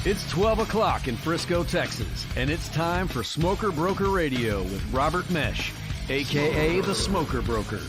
It's 12 o'clock in Frisco, Texas, and it's time for Smoker Broker Radio with Robert Mesh, a.k.a. the Smoker Broker.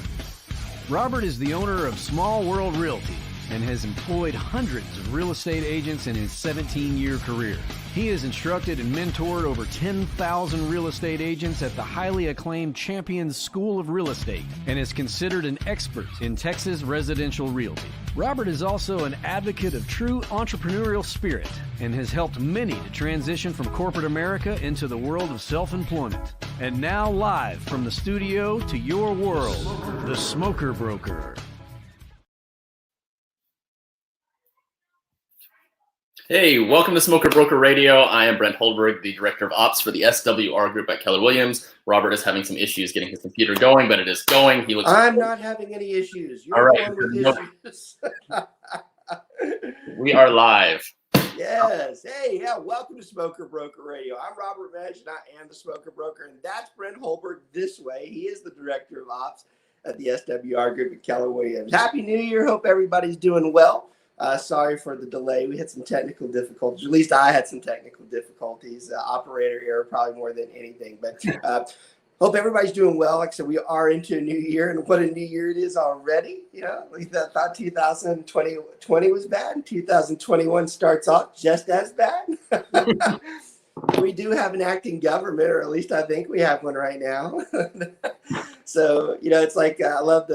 Robert is the owner of Small World Realty and has employed hundreds of real estate agents in his 17-year career. He has instructed and mentored over 10,000 real estate agents at the highly acclaimed Champions School of Real Estate and is considered an expert in Texas residential realty. Robert is also an advocate of true entrepreneurial spirit and has helped many to transition from corporate America into the world of self-employment. And now live from the studio to your world, the Smoker Broker. Hey, welcome to Smoker Broker Radio. I am Brent Holdberg, the Director of Ops for the SWR Group at Keller Williams. Robert is having some issues getting his computer going, but it is going. I'm not having any issues. You're all right. the one with issues. We are live. Yes. Hey, yeah, welcome to Smoker Broker Radio. I'm Robert Mesh, and I am the Smoker Broker, and that's Brent Holdberg this way. He is the Director of Ops at the SWR Group at Keller Williams. Happy New Year. Hope everybody's doing well. Sorry for the delay. We had some technical difficulties. At least I had some technical difficulties. Operator error probably more than anything. But hope everybody's doing well. Like I said, we are into a new year, and what a new year it is already. You know, we thought 2020 was bad, and 2021 starts off just as bad. We do have an acting government, or at least I think we have one right now. So, you know, it's like I love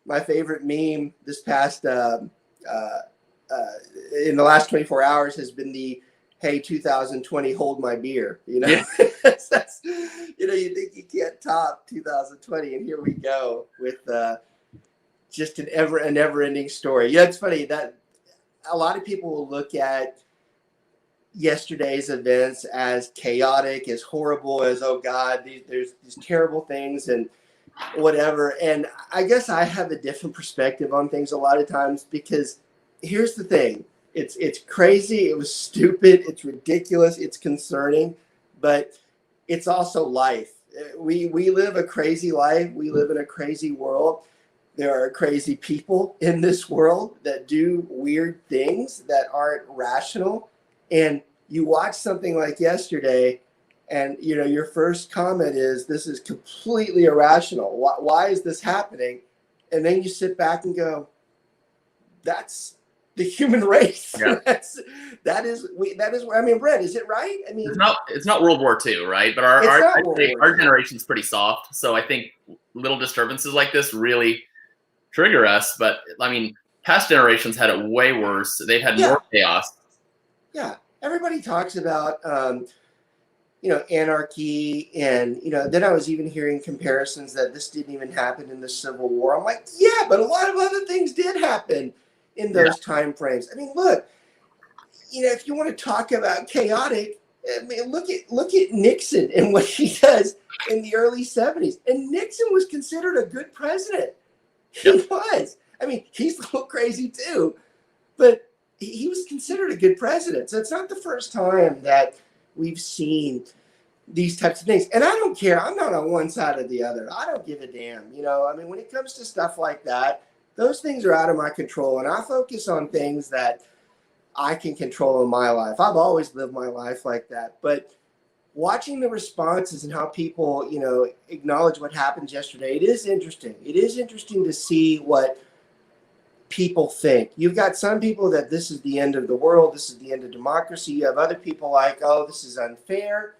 my favorite meme this past in the last 24 hours has been the "Hey 2020, hold my beer." You know, that's, you know, you think you can't top 2020, and here we go with just a never-ending story. Yeah, it's funny that a lot of people will look at yesterday's events as chaotic, as horrible, as oh God, there's these terrible things and whatever. And I guess I have a different perspective on things a lot of times, because here's the thing. It's crazy. It was stupid. It's ridiculous. It's concerning, but it's also life. We live a crazy life. We live in a crazy world. There are crazy people in this world that do weird things that aren't rational. And you watch something like yesterday, and, you know, your first comment is, this is completely irrational. Why is this happening? And then you sit back and go, that's the human race. Yeah. that is where, I mean, Brett, is it right? I mean, it's not World War II, right? But our generation's pretty soft. So I think little disturbances like this really trigger us. But I mean, past generations had it way worse. They've had more chaos. Yeah. Everybody talks about, you know, anarchy, and, you know, then I was even hearing comparisons that this didn't even happen in the Civil War. I'm like, yeah, but a lot of other things did happen in those time frames. I mean, look, you know, if you want to talk about chaotic, I mean, look at Nixon and what he does in the early 70s. And Nixon was considered a good president. He was. I mean, he's a little crazy too, but he was considered a good president. So it's not the first time that we've seen these types of things. And I don't care. I'm not on one side or the other. I don't give a damn. You know, I mean, when it comes to stuff like that, those things are out of my control. And I focus on things that I can control in my life. I've always lived my life like that. But watching the responses and how people, you know, acknowledge what happened yesterday, it is interesting. It is interesting to see what people think. You've got some people that this is the end of the world, this is the end of democracy. You have other people like, oh, this is unfair.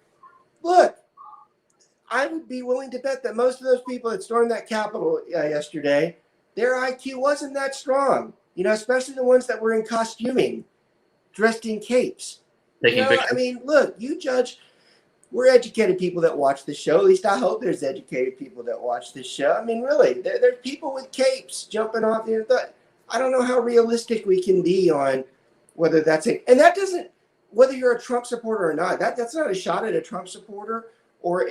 Look, I would be willing to bet that most of those people that stormed that Capitol yesterday, their IQ wasn't that strong. You know, especially the ones that were in costuming, dressed in capes. Taking pictures. I mean, look, you judge. We're educated people that watch this show. At least I hope there's educated people that watch this show. I mean, really, there's people with capes jumping off the internet. I don't know how realistic we can be on whether that's it. And that doesn't, whether you're a Trump supporter or not, that's not a shot at a Trump supporter or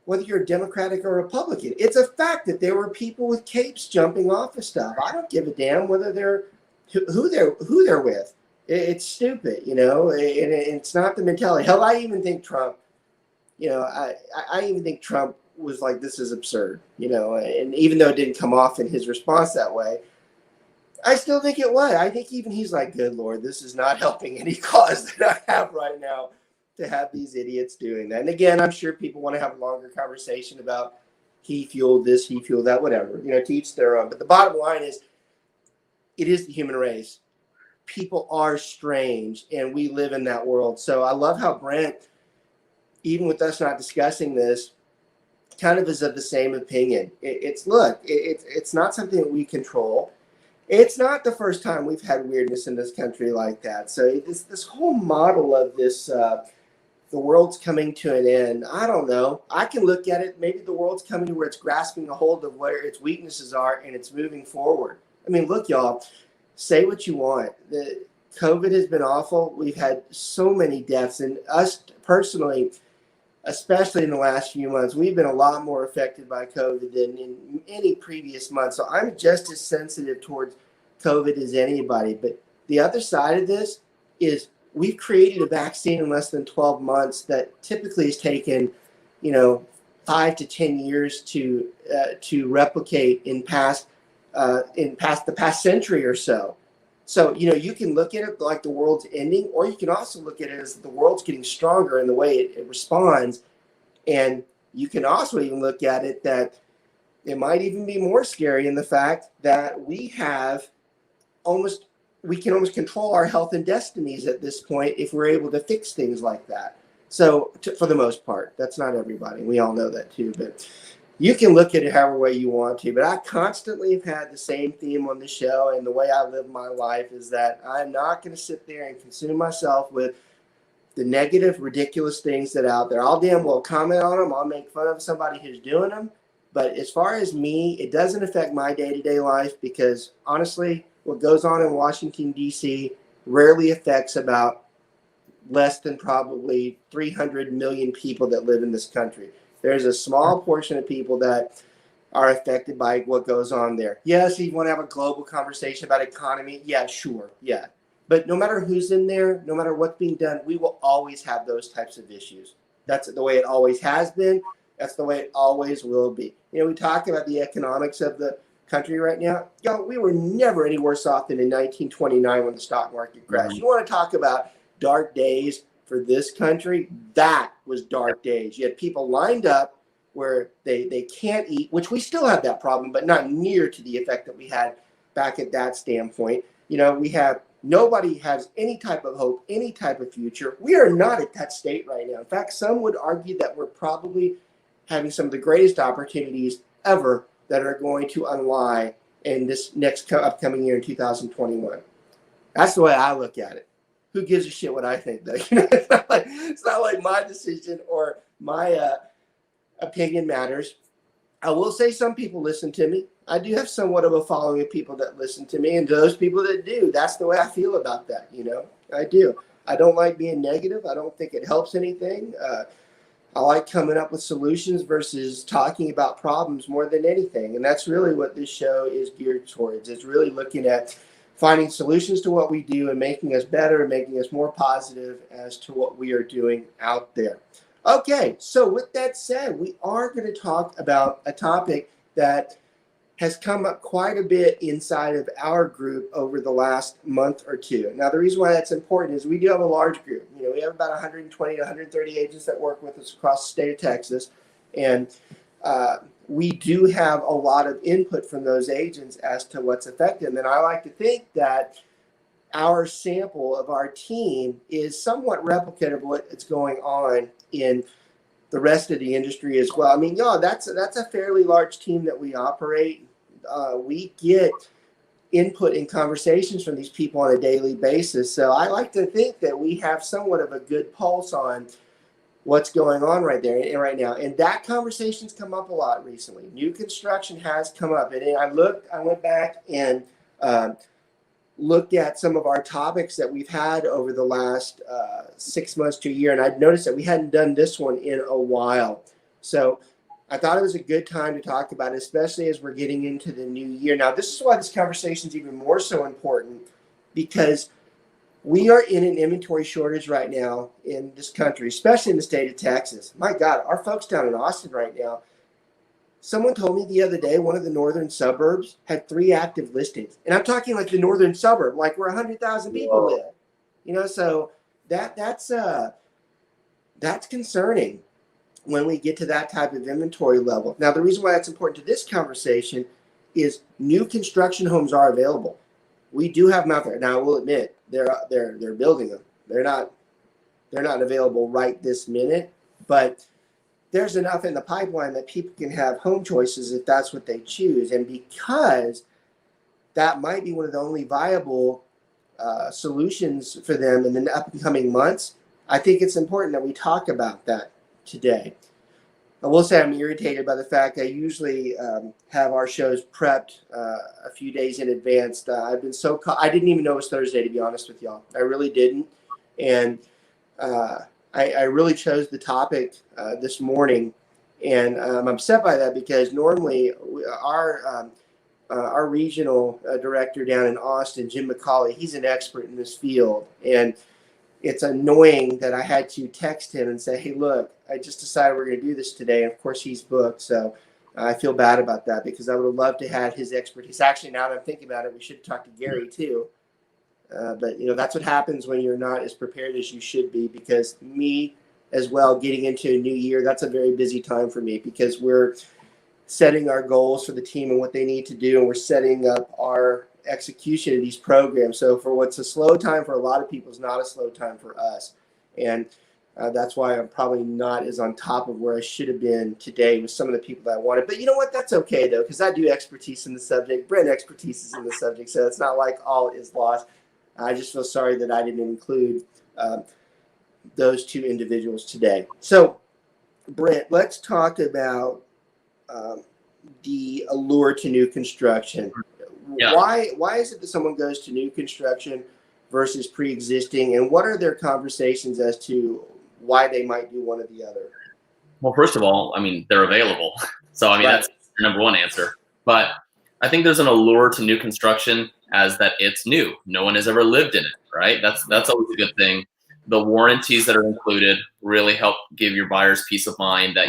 whether you're a Democratic or Republican. It's a fact that there were people with capes jumping off of stuff. I don't give a damn whether they're who they're with. It's stupid, you know, and it's not the mentality. Hell, I even think Trump, you know, I even think Trump was like, this is absurd, you know, and even though it didn't come off in his response that way, I still think it was. I think even he's like, good Lord, this is not helping any cause that I have right now to have these idiots doing that. And again, I'm sure people want to have a longer conversation about he fueled this, he fueled that, whatever, to each their own. But the bottom line is, it is the human race. People are strange, and we live in that world. So I love how Brent, even with us not discussing this, kind of is of the same opinion. It's not something that we control. It's not the first time we've had weirdness in this country like that. So this whole model of this, the world's coming to an end. I don't know. I can look at it. Maybe the world's coming to where it's grasping a hold of where its weaknesses are and it's moving forward. I mean, look, y'all, say what you want. The COVID has been awful. We've had so many deaths, and us personally, especially in the last few months, we've been a lot more affected by COVID than in any previous month. So I'm just as sensitive towards COVID as anybody. But the other side of this is we've created a vaccine in less than 12 months that typically has taken, 5 to 10 years to replicate in the past century or so. So, you can look at it like the world's ending, or you can also look at it as the world's getting stronger in the way it responds. And you can also even look at it that it might even be more scary in the fact that we can almost control our health and destinies at this point if we're able to fix things like that. So for the most part, that's not everybody. We all know that too, but you can look at it however way you want to. But I constantly have had the same theme on the show, and the way I live my life is that I'm not going to sit there and consume myself with the negative, ridiculous things that are out there. I'll damn well comment on them. I'll make fun of somebody who's doing them. But as far as me, it doesn't affect my day-to-day life because, honestly, what goes on in Washington, D.C. rarely affects about less than probably 300 million people that live in this country. There's a small portion of people that are affected by what goes on there. Yes, you want to have a global conversation about economy. Yeah, sure. Yeah. But no matter who's in there, no matter what's being done, we will always have those types of issues. That's the way it always has been. That's the way it always will be. We talk about the economics of the country right now. We were never any worse off than in 1929 when the stock market crashed. You want to talk about dark days for this country? That was dark days. You had people lined up where they can't eat, which we still have that problem, but not near to the effect that we had back at that standpoint. Nobody has any type of hope, any type of future. We are not at that state right now. In fact, some would argue that we're probably having some of the greatest opportunities ever that are going to unlie in this next upcoming year in 2021. That's the way I look at it. Who gives a shit what I think, though? It's not like my decision or my opinion matters. I will say some people listen to me. I do have somewhat of a following of people that listen to me, and those people that do, that's the way I feel about that. I do. I don't like being negative. I don't think it helps anything. I like coming up with solutions versus talking about problems more than anything. And that's really what this show is geared towards. It's really looking at finding solutions to what we do and making us better and making us more positive as to what we are doing out there. Okay, so with that said, we are going to talk about a topic that has come up quite a bit inside of our group over the last month or two. Now, the reason why that's important is we do have a large group. We have about 120 to 130 agents that work with us across the state of Texas. And we do have a lot of input from those agents as to what's affected. And I like to think that our sample of our team is somewhat replicative of what's going on in the rest of the industry as well. I mean, that's a fairly large team that we operate. We get input and conversations from these people on a daily basis. So I like to think that we have somewhat of a good pulse on what's going on right there and right now. And that conversation's come up a lot recently. New construction has come up. And I went back and looked at some of our topics that we've had over the last 6 months to a year. And I'd noticed that we hadn't done this one in a while. So I thought it was a good time to talk about it, especially as we're getting into the new year. Now, this is why this conversation is even more so important, because we are in an inventory shortage right now in this country, especially in the state of Texas. My God, our folks down in Austin right now, Someone told me the other day one of the northern suburbs had 3 active listings, and I'm talking like the northern suburb, like where 100,000 people live. So that's concerning when we get to that type of inventory level. Now, the reason why that's important to this conversation is new construction homes are available. We do have them out there. Now, I will admit they're building them. They're not available right this minute, but there's enough in the pipeline that people can have home choices if that's what they choose. And because that might be one of the only viable solutions for them in the upcoming months, I think it's important that we talk about that today. I will say I'm irritated by the fact I usually have our shows prepped a few days in advance. I've been I didn't even know it was Thursday, to be honest with y'all. I really didn't. And I really chose the topic this morning, and I'm upset by that because normally our regional director down in Austin, Jim McCauley, he's an expert in this field, and it's annoying that I had to text him and say, hey, look, I just decided we're going to do this today. And of course, he's booked. So I feel bad about that because I would have loved to have his expertise. Actually, now that I'm thinking about it, we should talk to Gary too. But that's what happens when you're not as prepared as you should be, because me as well, getting into a new year, that's a very busy time for me because we're setting our goals for the team and what they need to do. And we're setting up our execution of these programs. So for what's a slow time for a lot of people is not a slow time for us. And that's why I'm probably not as on top of where I should have been today with some of the people that I wanted. But you know what? That's okay, though, because I do expertise in the subject. Brent expertise is in the subject. So it's not like all is lost. I just feel sorry that I didn't include those two individuals today. So, Brent, let's talk about the allure to new construction. Yeah. Why is it that someone goes to new construction versus pre-existing, and what are their conversations as to why they might do one or the other? Well, first of all, they're available. So, right. That's the number one answer. But I think there's an allure to new construction as that it's new. No one has ever lived in it, right? That's always a good thing. The warranties that are included really help give your buyers peace of mind that,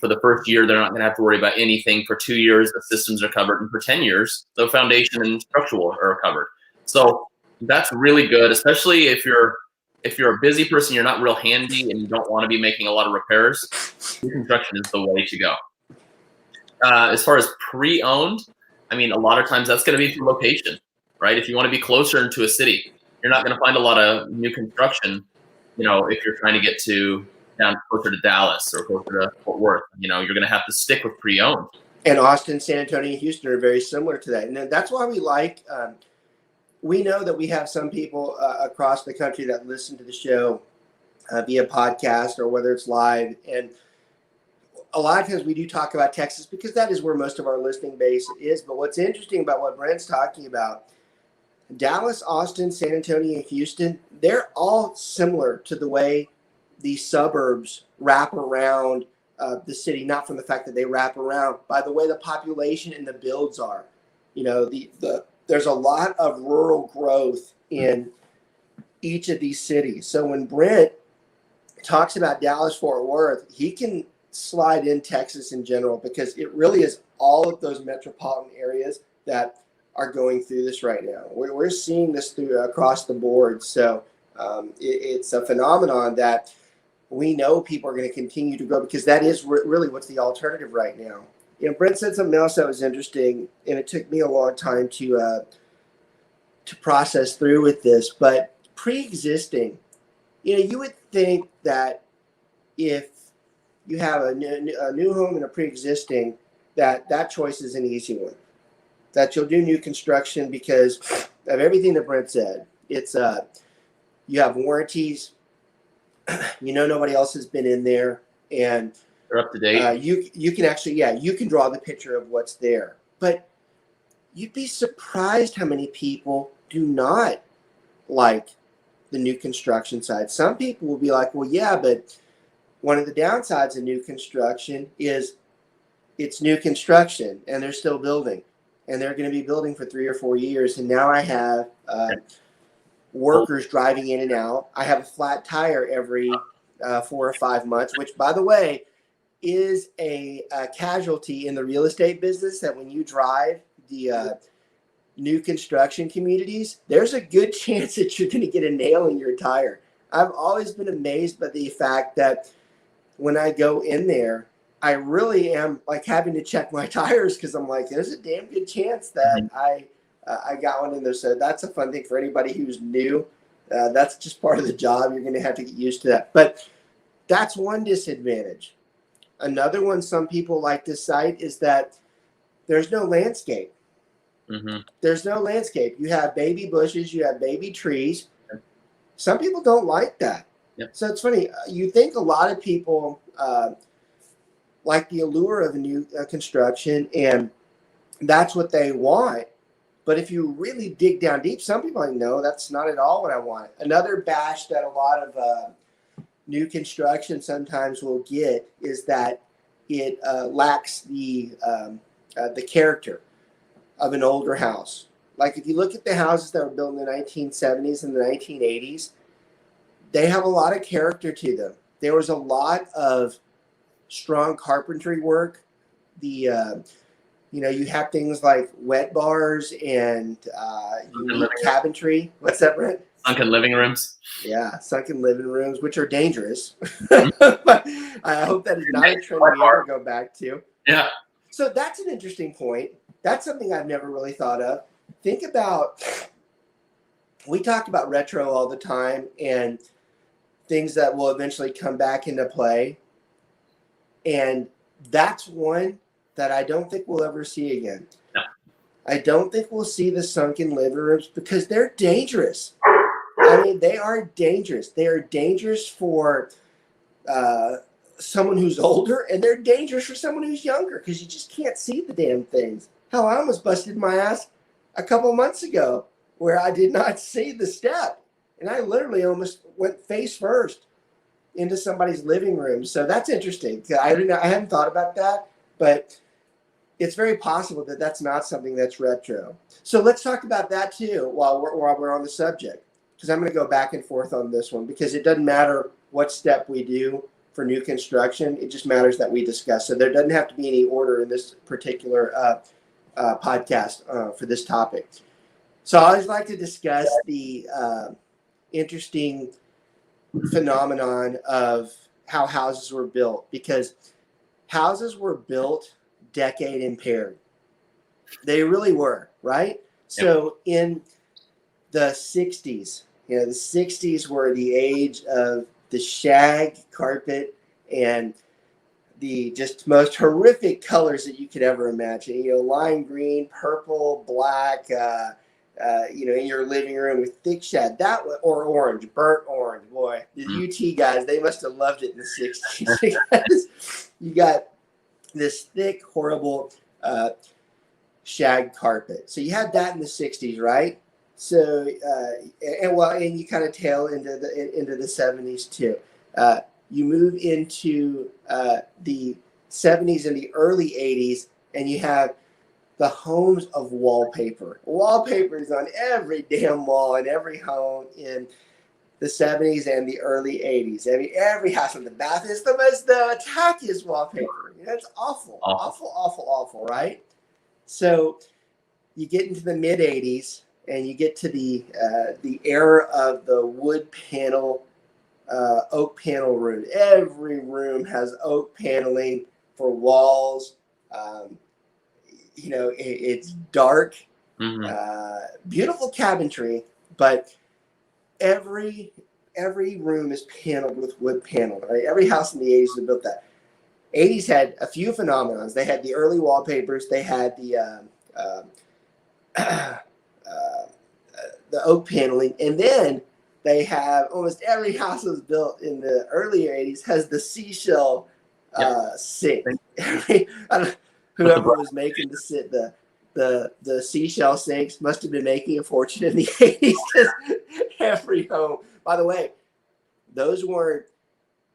for the first year, they're not going to have to worry about anything. For 2 years, the systems are covered. And for 10 years, the foundation and structural are covered. So that's really good, especially if you're a busy person, you're not real handy, and you don't want to be making a lot of repairs. New construction is the way to go. As far as pre-owned, a lot of times that's going to be through location, right? If you want to be closer into a city, you're not going to find a lot of new construction, if you're trying to get down closer to Dallas or closer to Fort Worth. You're going to have to stick with pre-owned. And Austin, San Antonio, and Houston are very similar to that. And that's why we like, we know that we have some people across the country that listen to the show via podcast or whether it's live. And a lot of times we do talk about Texas because that is where most of our listening base is. But what's interesting about what Brent's talking about, Dallas, Austin, San Antonio, and Houston, they're all similar to the way these suburbs wrap around the city, not from the fact that they wrap around, by the way the population and the builds are. There's a lot of rural growth in each of these cities. So when Brent talks about Dallas, Fort Worth, he can slide in Texas in general because it really is all of those metropolitan areas that are going through this right now. We're seeing this across the board. So it's a phenomenon that we know people are going to continue to grow because that is really what's the alternative right now. Brent said something else that was interesting, and it took me a long time to process through with this. But pre-existing, you would think that if you have a new home and a pre-existing, that choice is an easy one. That you'll do new construction because of everything that Brent said. It's you have warranties. Nobody else has been in there, and they're up to date. You can actually, you can draw the picture of what's there. But you'd be surprised how many people do not like the new construction side. Some people will be like, well, yeah, but one of the downsides of new construction is it's new construction, and they're still building. And they're going to be building for 3 or 4 years. And now I have workers driving in and out. I have a flat tire every 4 or 5 months, which, by the way, is a casualty in the real estate business that when you drive the new construction communities, there's a good chance that you're going to get a nail in your tire. I've always been amazed by the fact that when I go in there, I really am like having to check my tires because I'm like, there's a damn good chance that I got one in there. So that's a fun thing for anybody who's new. That's just part of the job. You're going to have to get used to that. But that's one disadvantage. Another one some people like to cite is that there's no landscape. Mm-hmm. There's no landscape. You have baby bushes, you have baby trees. Some people don't like that. Yep. So it's funny. You think a lot of people like the allure of a new construction, and that's what they want. But if you really dig down deep, some people are like, no, that's not at all what I want. Another bash that a lot of new construction sometimes will get is that it lacks the character of an older house. Like if you look at the houses that were built in the 1970s and the 1980s, they have a lot of character to them. There was a lot of strong carpentry work. You have things like wet bars and unique cabinetry. What's that, Brent? Sunken living rooms. Yeah, sunken living rooms, which are dangerous. But I hope that is not a trend we ever go back to. Yeah. So that's an interesting point. That's something I've never really thought of. Think about, we talk about retro all the time and things that will eventually come back into play. And that's one that I don't think we'll ever see again. No. I don't think we'll see the sunken living rooms because they're dangerous. I mean, they are dangerous. They are dangerous for someone who's older, and they're dangerous for someone who's younger because you just can't see the damn things. Hell, I almost busted my ass a couple months ago where I did not see the step, and I literally almost went face first into somebody's living room. So that's interesting. I hadn't thought about that, but it's very possible that that's not something that's retro. So let's talk about that too while we're on the subject, because I'm going to go back and forth on this one because it doesn't matter what step we do for new construction. It just matters that we discuss. So there doesn't have to be any order in this particular podcast for this topic. So I always like to discuss the interesting phenomenon of how houses were built, because houses were built decade impaired. They really were, right? Yep. So in the 60s, the 60s were the age of the shag carpet and the just most horrific colors that you could ever imagine. Lime green, purple, black, in your living room with thick shag, or orange, burnt orange. Boy, the UT guys, they must have loved it in the 60s because you got this thick, horrible shag carpet. So you had that in the 60s, right? So and you kind of tail into the 70s too. You move into the 70s and the early 80s, and you have the homes of wallpaper. Wallpaper is on every damn wall in every home in the 70s and the early 80s. Every house in the bath is the tackiest wallpaper. It's awful, right? So you get into the mid 80s and you get to the era of the wood panel, oak panel room. Every room has oak paneling for walls. It's dark, beautiful cabinetry, but every room is paneled with wood panel. Right? Every house in the 80s was built that. 80s had a few phenomenons. They had the early wallpapers. They had the oak paneling, and then they have almost every house that was built in the early 80s has the seashell sink. Whoever was making the seashell sinks must have been making a fortune in the 80s because every home. By the way, those weren't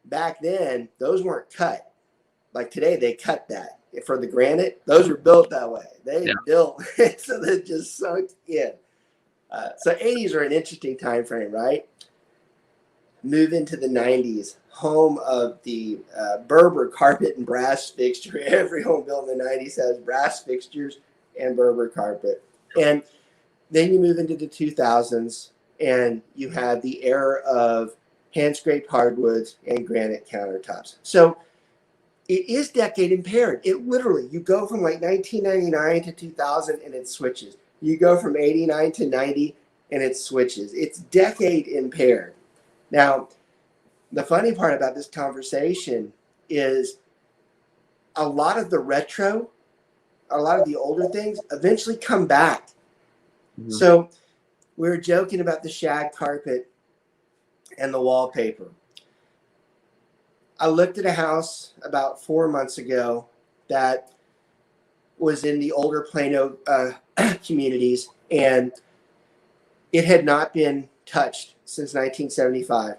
back then. Those weren't cut like today. They cut that for the granite. Those were built that way. They built so they just sunk in. So 80s are an interesting time frame, right? move into the 90s, home of the Berber carpet and brass fixture. Every home built in the 90s has brass fixtures and Berber carpet. And then you move into the 2000s, and you had the era of hand-scraped hardwoods and granite countertops. So it is decade impaired. It literally, you go from like 1999 to 2000 and it switches. You go from 89 to 90 and it switches. It's decade impaired. Now, the funny part about this conversation is a lot of the retro, a lot of the older things eventually come back. Mm-hmm. So we were joking about the shag carpet and the wallpaper. I looked at a house about 4 months ago that was in the older Plano communities, and it had not been touched since 1975.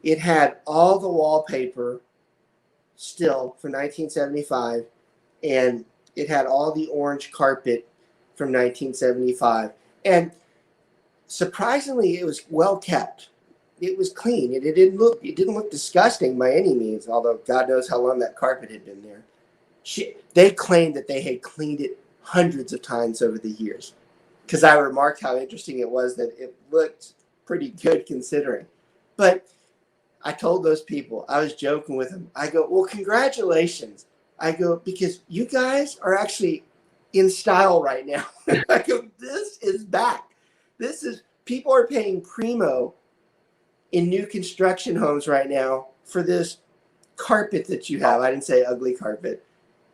It had all the wallpaper still from 1975, and it had all the orange carpet from 1975. And surprisingly, it was well kept. It was clean. It didn't look disgusting by any means, although God knows how long that carpet had been there. They claimed that they had cleaned it hundreds of times over the years, because I remarked how interesting it was that it looked pretty good considering. But I told those people, I was joking with them. I go, well, congratulations. I go, because you guys are actually in style right now. I go, this is back. People are paying primo in new construction homes right now for this carpet that you have. I didn't say ugly carpet.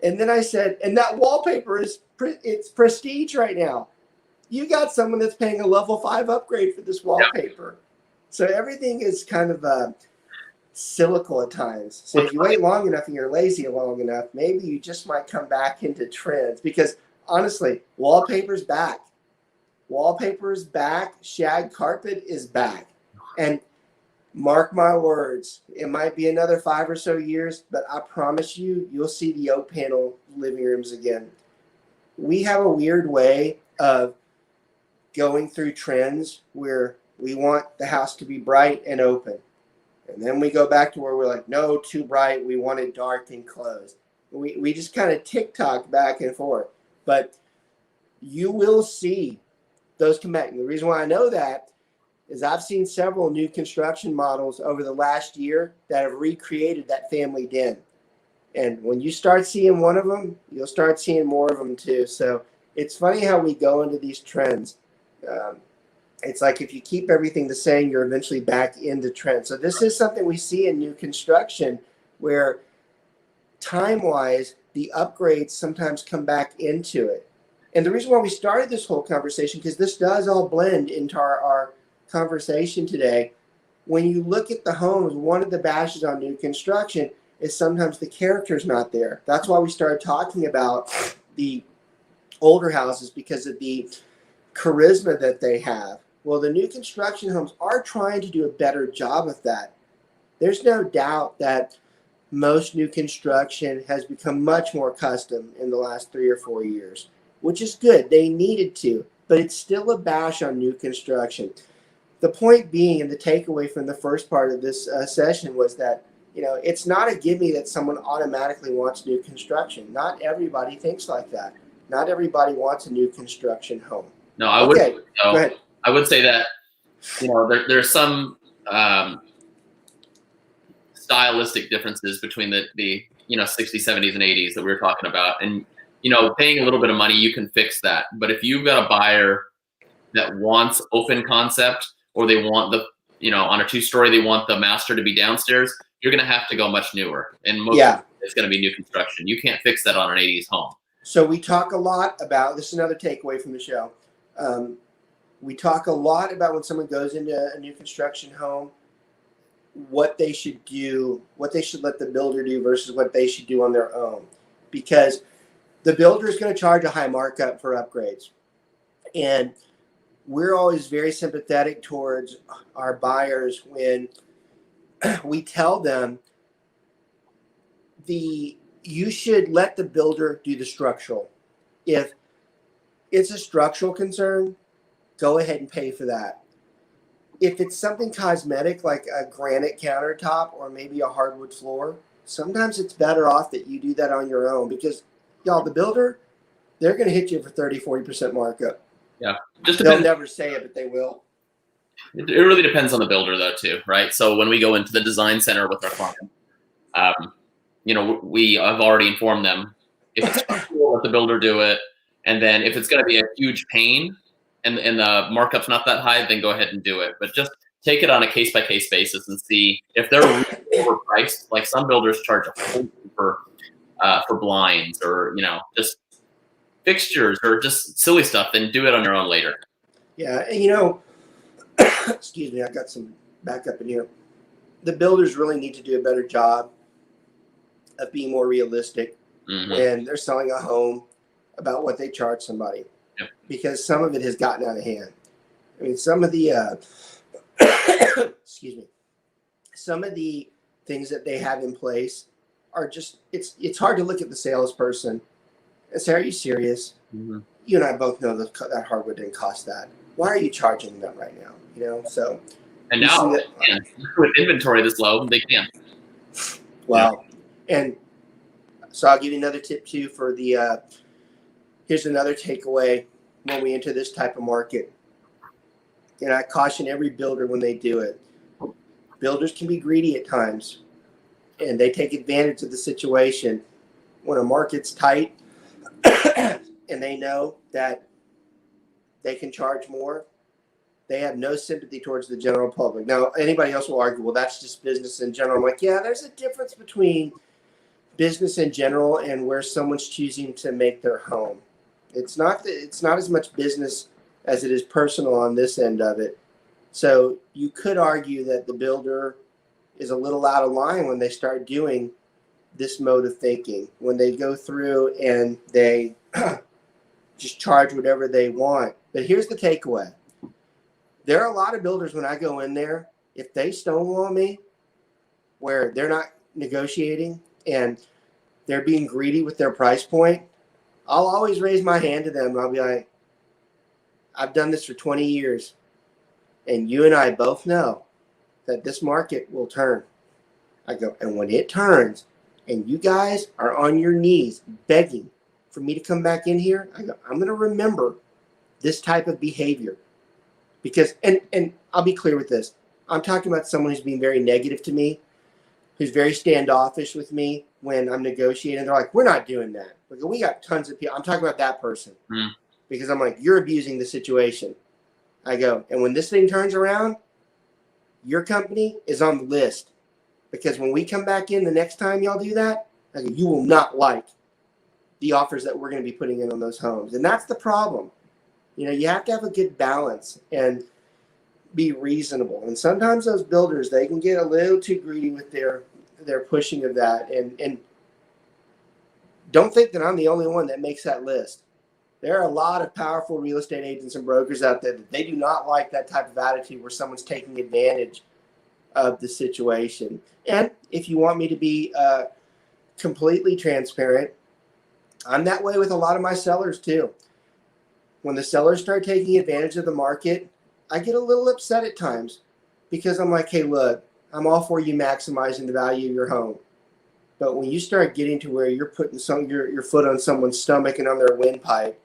And then I said, and that wallpaper it's prestige right now. You got someone that's paying a level 5 upgrade for this wallpaper. So everything is kind of cyclical at times. So if you wait long enough and you're lazy long enough, maybe you just might come back into trends, because honestly, wallpaper's back. Wallpaper is back. Shag carpet is back. And mark my words, it might be another 5 or so years, but I promise you, you'll see the oak panel living rooms again. We have a weird way of going through trends where we want the house to be bright and open. And then we go back to where we're like, no, too bright. We want it dark and closed. We just kind of tick-tock back and forth. But you will see those come back. And the reason why I know that is I've seen several new construction models over the last year that have recreated that family den. And when you start seeing one of them, you'll start seeing more of them too. So it's funny how we go into these trends. It's like if you keep everything the same, you're eventually back into trend. So this is something we see in new construction where time-wise, the upgrades sometimes come back into it. And the reason why we started this whole conversation, because this does all blend into our conversation today. When you look at the homes, one of the bashes on new construction is sometimes the character's not there. That's why we started talking about the older houses, because of the charisma that they have. Well, the new construction homes are trying to do a better job of that. There's no doubt that most new construction has become much more custom in the last 3 or 4 years, which is good. They needed to, but it's still a bash on new construction. The point being, and the takeaway from the first part of this session was that, it's not a gimme that someone automatically wants new construction. Not everybody thinks like that. Not everybody wants a new construction home. No, I would. Okay, go ahead. I would say that there's some stylistic differences between the 60s, 70s, and 80s that we were talking about, and paying a little bit of money, you can fix that. But if you've got a buyer that wants open concept, or they want the on a 2-story, they want the master to be downstairs, you're going to have to go much newer, and most of it's going to be new construction. You can't fix that on an 80s home. So we talk a lot about, this is another takeaway from the show. We talk a lot about when someone goes into a new construction home, what they should do, what they should let the builder do versus what they should do on their own. Because the builder is going to charge a high markup for upgrades. And we're always very sympathetic towards our buyers when we tell them you should let the builder do the structural. If it's a structural concern, go ahead and pay for that. if it's something cosmetic like a granite countertop or maybe a hardwood floor, sometimes it's better off that you do that on your own because, y'all, the builder, they're going to hit you for 30-40% markup. Yeah, they'll never say it, but they will. It really depends on the builder, though, too, right? So when we go into the design center with our client, you know, we have already informed them if it's cool, let the builder do it, and then if it's going to be a huge pain and the markup's not that high, then go ahead and do it. But just take it on a case by case basis and see if they're really overpriced. Like some builders charge a whole for blinds or, you know, just fixtures or just silly stuff, then do it on your own later. Yeah, and you know, excuse me, I got some backup in here. The builders really need to do a better job of being more realistic when they're selling a home about what they charge somebody. Yep. Because some of it has gotten out of hand. I mean, some of the excuse me, some of the things that they have in place are just it's hard to look at the salesperson and say, "Are you serious?" Mm-hmm. You and I both know that hardwood didn't cost that. Why are you charging that right now? You know, so and now with inventory this low, they can. Wow, and so I'll give you another tip too for the. Here's another takeaway when we enter this type of market. And I caution every builder when they do it. Builders can be greedy at times, and they take advantage of the situation when a market's tight and they know that they can charge more. They have no sympathy towards the general public. Now, anybody else will argue, well, that's just business in general. I'm like, yeah, there's a difference between business in general and where someone's choosing to make their home. It's not as much business as it is personal on this end of it. So you could argue that the builder is a little out of line when they start doing this mode of thinking, when they go through and they just charge whatever they want. But here's the takeaway. There are a lot of builders when I go in there, if they stonewall me where they're not negotiating and they're being greedy with their price point, I'll always raise my hand to them and I'll be like, I've done this for 20 years and you and I both know that this market will turn. I go, and when it turns and you guys are on your knees begging for me to come back in here, I go, I'm going to remember this type of behavior. Because, and I'll be clear with this, I'm talking about someone who's being very negative to me, who's very standoffish with me when I'm negotiating. They're like, we're not doing that. Like, we got tons of people. I'm talking about that person. Because I'm like, you're abusing the situation. I go, and when this thing turns around, your company is on the list. Because when we come back in the next time y'all do that, I go, you will not like the offers that we're going to be putting in on those homes. And that's the problem. You know, you have to have a good balance and be reasonable. And sometimes those builders, they can get a little too greedy with their pushing of that. And don't think that I'm the only one that makes that list. There are a lot of powerful real estate agents and brokers out there that they do not like that type of attitude where someone's taking advantage of the situation. And if you want me to be completely transparent, I'm that way with a lot of my sellers too. When the sellers start taking advantage of the market, I get a little upset at times because I'm like, hey, look, I'm all for you maximizing the value of your home. But when you start getting to where you're putting your foot on someone's stomach and on their windpipe,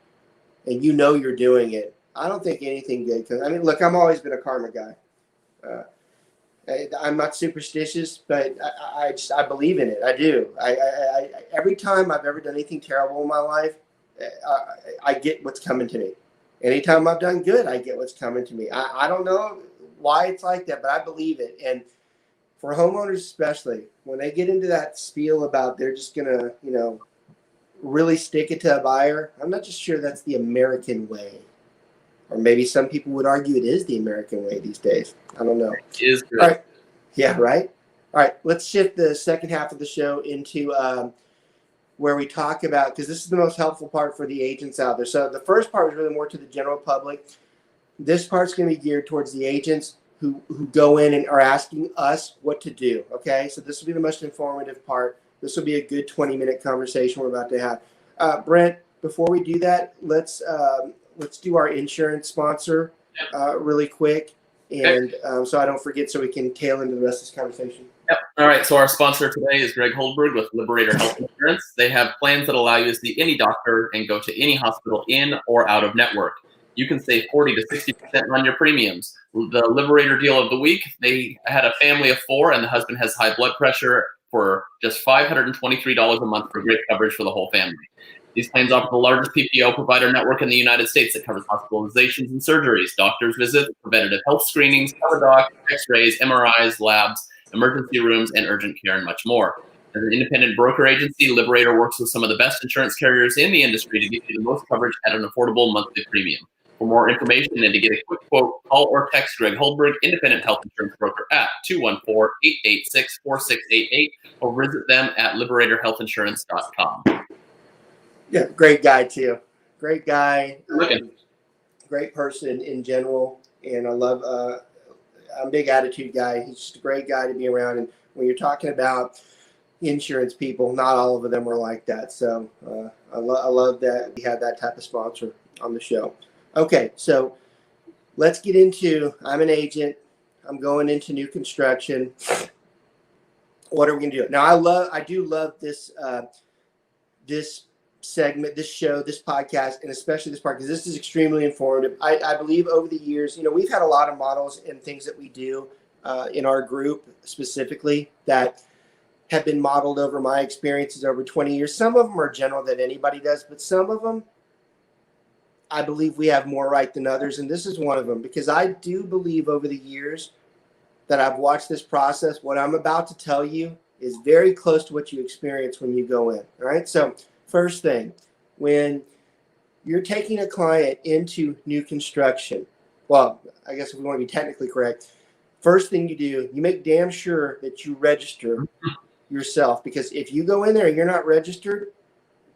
and you know you're doing it, I don't think anything good. Because I mean, look, I've always been a karma guy. I'm not superstitious, but I believe in it. I do. I every time I've ever done anything terrible in my life, I get what's coming to me. Anytime I've done good, I get what's coming to me. I don't know why it's like that, but I believe it. And for homeowners especially, when they get into that spiel about they're just going to, you know, really stick it to a buyer, I'm not just sure that's the American way. Or maybe some people would argue it is the American way these days. I don't know. It is good. All right. Yeah, right? All right, let's shift the second half of the show into where we talk about, because this is the most helpful part for the agents out there. So the first part was really more to the general public. This part's going to be geared towards the agents who go in and are asking us what to do, okay? So this will be the most informative part. This will be a good 20-minute conversation we're about to have. Brent, before we do that, let's do our insurance sponsor really quick. And so I don't forget, so we can tail into the rest of this conversation. Yep. All right. So our sponsor today is Greg Holdberg with Liberator Health Insurance. They have plans that allow you to see any doctor and go to any hospital in or out of network. You can save 40 to 60% on your premiums. The Liberator deal of the week, they had a family of 4 and the husband has high blood pressure for just $523 a month for great coverage for the whole family. These plans offer the largest PPO provider network in the United States that covers hospitalizations and surgeries, doctor's visits, preventative health screenings, Teladoc, x-rays, MRIs, labs, emergency rooms, and urgent care, and much more. As an independent broker agency, Liberator works with some of the best insurance carriers in the industry to get you the most coverage at an affordable monthly premium. For more information and to get a quick quote, call or text Greg Holdberg, independent health insurance broker, at 214-886-4688, or visit them at liberatorhealthinsurance.com. Yeah, great guy too. Great guy. Great person in general. And I love, I'm a big attitude guy. He's just a great guy to be around. And when you're talking about insurance people, not all of them are like that. So I love that we have that type of sponsor on the show. Okay, so let's get into, I'm an agent. I'm going into new construction. What are we going to do? Now, I do love this, this segment, this show, this podcast, and especially this part, because this is extremely informative. I believe over the years, we've had a lot of models and things that we do in our group specifically that have been modeled over my experiences over 20 years. Some of them are general that anybody does, but some of them, I believe we have more right than others. And this is one of them, because I do believe over the years that I've watched this process, what I'm about to tell you is very close to what you experience when you go in. All right. So first thing, when you're taking a client into new construction, well, I guess if we want to be technically correct, first thing you do, you make damn sure that you register yourself, because if you go in there and you're not registered,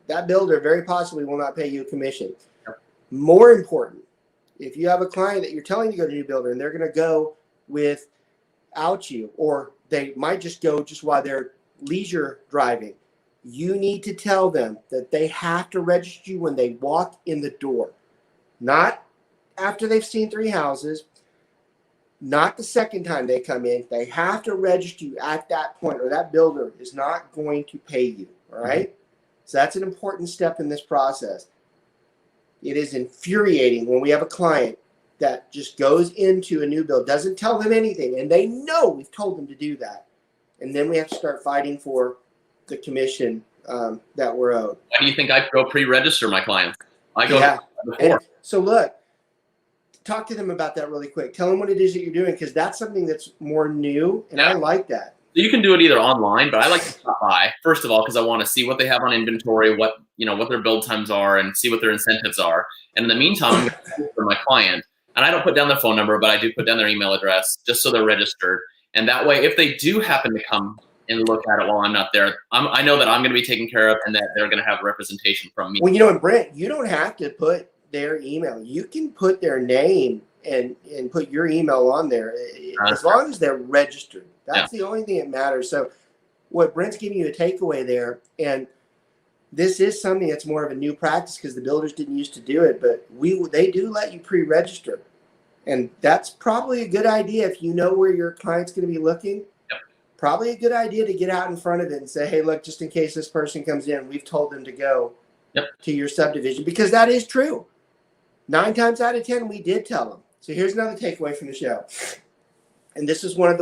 that builder very possibly will not pay you a commission. More important, if you have a client that you're telling to go to a new builder and they're going to go without you, or they might just go just while they're leisure driving, you need to tell them that they have to register you when they walk in the door, not after they've seen 3 houses, not the second time they come in. They have to register you at that point, or that builder is not going to pay you. All right. So that's an important step in this process. It is infuriating when we have a client that just goes into a new build, doesn't tell them anything, and they know we've told them to do that. And then we have to start fighting for the commission that we're owed. Why do you think I go pre-register my clients? I go before. And so look, talk to them about that really quick. Tell them what it is that you're doing, because that's something that's more new, and I like that. You can do it either online, but I like to stop by, first of all, because I want to see what they have on inventory, what their build times are, and see what their incentives are. And in the meantime, I'm going to for my client, and I don't put down their phone number, but I do put down their email address just so they're registered. And that way, if they do happen to come and look at it while I'm not there, I know that I'm going to be taken care of and that they're going to have representation from me. Well, and Brent, you don't have to put their email. You can put their name and put your email on there as long as they're registered. That's the only thing that matters. So what Brent's giving you a takeaway there, and this is something that's more of a new practice because the builders didn't used to do it, but they do let you pre-register. And that's probably a good idea if you know where your client's going to be looking. Yep. Probably a good idea to get out in front of it and say, hey, look, just in case this person comes in, we've told them to go to your subdivision, because that is true. 9 times out of 10, we did tell them. So here's another takeaway from the show. And this is one of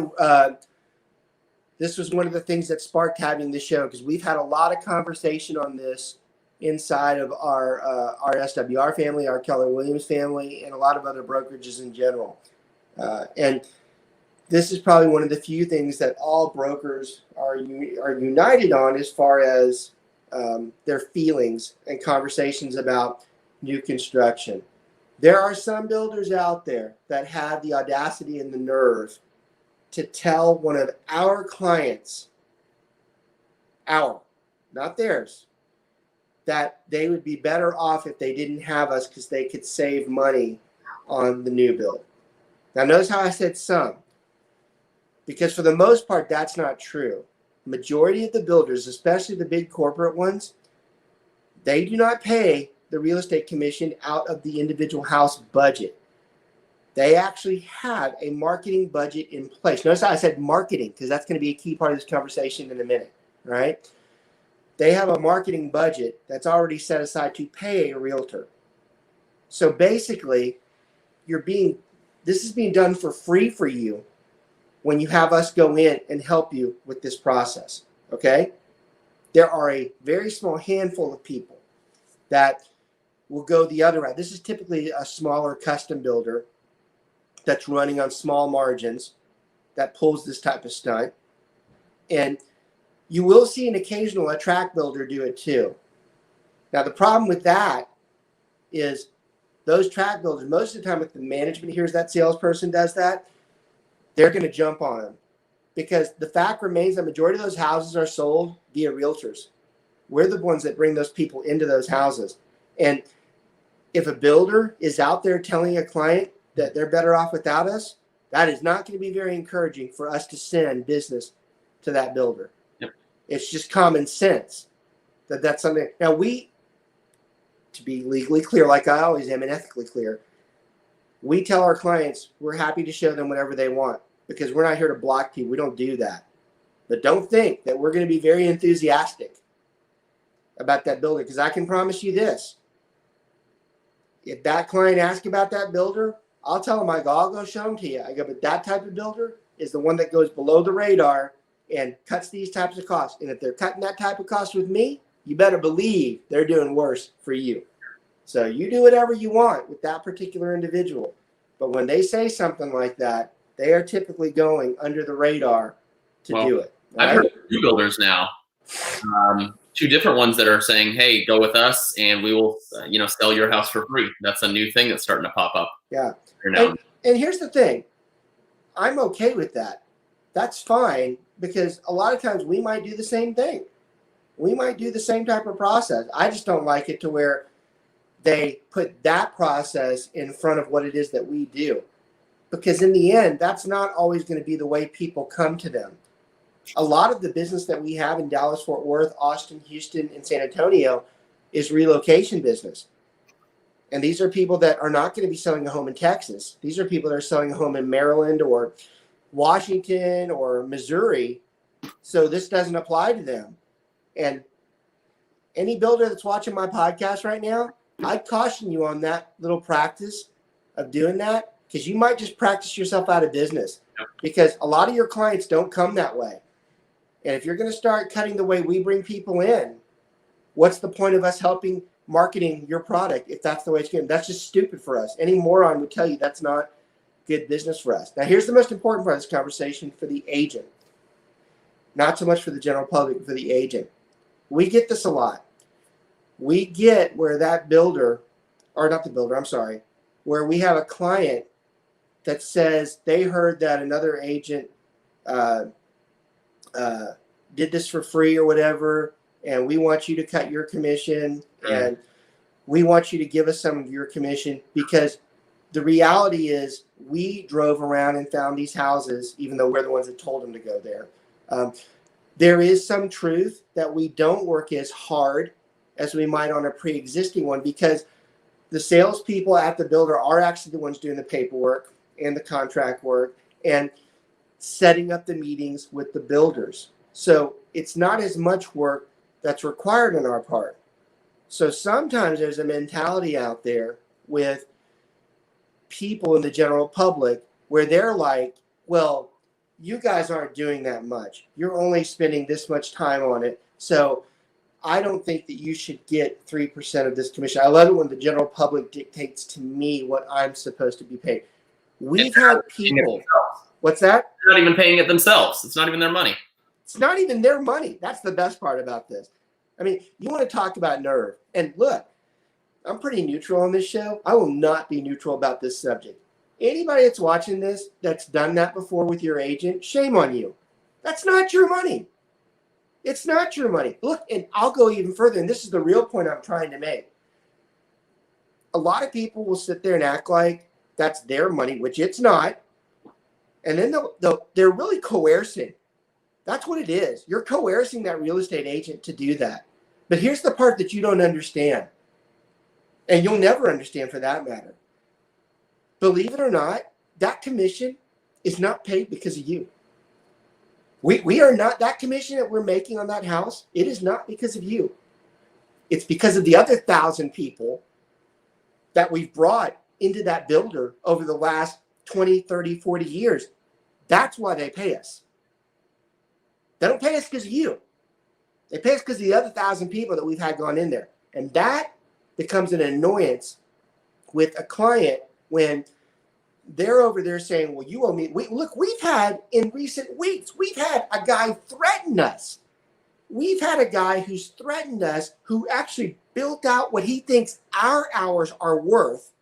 the things that sparked having this show, because we've had a lot of conversation on this inside of our SWR family, our Keller Williams family, and a lot of other brokerages in general. And this is probably one of the few things that all brokers are united on as far as their feelings and conversations about new construction. There are some builders out there that have the audacity and the nerve to tell one of our clients, not theirs, that they would be better off if they didn't have us because they could save money on the new build. Now, notice how I said some, because for the most part, that's not true. Majority of the builders, especially the big corporate ones, they do not pay the real estate commission out of the individual house budget. They actually have a marketing budget in place. Notice I said marketing because that's going to be a key part of this conversation in a minute, right? They have a marketing budget that's already set aside to pay a realtor. So basically, this is being done for free for you when you have us go in and help you with this process, okay? There are a very small handful of people that will go the other route. This is typically a smaller custom builder that's running on small margins that pulls this type of stunt. And you will see an occasional track builder do it too. Now, the problem with that is those track builders, most of the time if the management hears that salesperson does that, they're going to jump on them. Because the fact remains the majority of those houses are sold via realtors. We're the ones that bring those people into those houses. And if a builder is out there telling a client that they're better off without us, that is not going to be very encouraging for us to send business to that builder. Yep. It's just common sense that that's something. Now, to be legally clear, like I always am, and ethically clear, we tell our clients we're happy to show them whatever they want because we're not here to block people. We don't do that. But don't think that we're going to be very enthusiastic about that builder, because I can promise you this. If that client asks about that builder, I'll tell them, I'll go show them to you. I go, but that type of builder is the one that goes below the radar and cuts these types of costs. And if they're cutting that type of cost with me, you better believe they're doing worse for you. So you do whatever you want with that particular individual. But when they say something like that, they are typically going under the radar to do it. Right? I've heard of two builders now, two different ones that are saying, hey, go with us and we will, sell your house for free. That's a new thing that's starting to pop up. Yeah. And here's the thing. I'm okay with that. That's fine, because a lot of times we might do the same thing. We might do the same type of process. I just don't like it to where they put that process in front of what it is that we do. Because in the end, that's not always going to be the way people come to them. A lot of the business that we have in Dallas, Fort Worth, Austin, Houston, and San Antonio is relocation business. And these are people that are not going to be selling a home in Texas. These are people that are selling a home in Maryland or Washington or Missouri. So this doesn't apply to them. And any builder that's watching my podcast right now, I'd caution you on that little practice of doing that, because you might just practice yourself out of business, because a lot of your clients don't come that way. And if you're going to start cutting the way we bring people in, what's the point of us helping marketing your product if that's the way it's going? That's just stupid for us. Any moron would tell you that's not good business for us. Now, here's the most important part of this conversation for the agent. Not so much for the general public, but for the agent. We get this a lot. We get where that builder, or not the builder, I'm sorry, where we have a client that says they heard that another agent did this for free or whatever, and we want you to cut your commission, and we want you to give us some of your commission, because the reality is we drove around and found these houses, even though we're the ones that told them to go there. There is some truth that we don't work as hard as we might on a pre-existing one, because the salespeople at the builder are actually the ones doing the paperwork and the contract work and setting up the meetings with the builders. So it's not as much work that's required on our part. So sometimes there's a mentality out there with people in the general public where they're like, well, you guys aren't doing that much. You're only spending this much time on it. So I don't think that you should get 3% of this commission. I love it when the general public dictates to me what I'm supposed to be paid. We've had people. What's that? They're not even paying it themselves. It's not even their money. It's not even their money. That's the best part about this. I mean, you want to talk about nerve. And look, I'm pretty neutral on this show. I will not be neutral about this subject. Anybody that's watching this that's done that before with your agent, shame on you. That's not your money. It's not your money. Look, and I'll go even further, and this is the real point I'm trying to make. A lot of people will sit there and act like that's their money, which it's not. And then they're really coercing. That's what it is. You're coercing that real estate agent to do that. But here's the part that you don't understand, and you'll never understand for that matter. believe it or not, that commission is not paid because of you. We are not, that commission that we're making on that house, it is not because of you. It's because of the other 1,000 people that we've brought into that builder over the last 20, 30, 40 years. That's why they pay us. They don't pay us because of you. They pay us because of the other 1,000 people that we've had gone in there. And that becomes an annoyance with a client when they're over there saying, well, you owe me. Look, we've had in recent weeks, we've had a guy threaten us. We've had a guy who's threatened us, who actually built out what he thinks our hours are worth,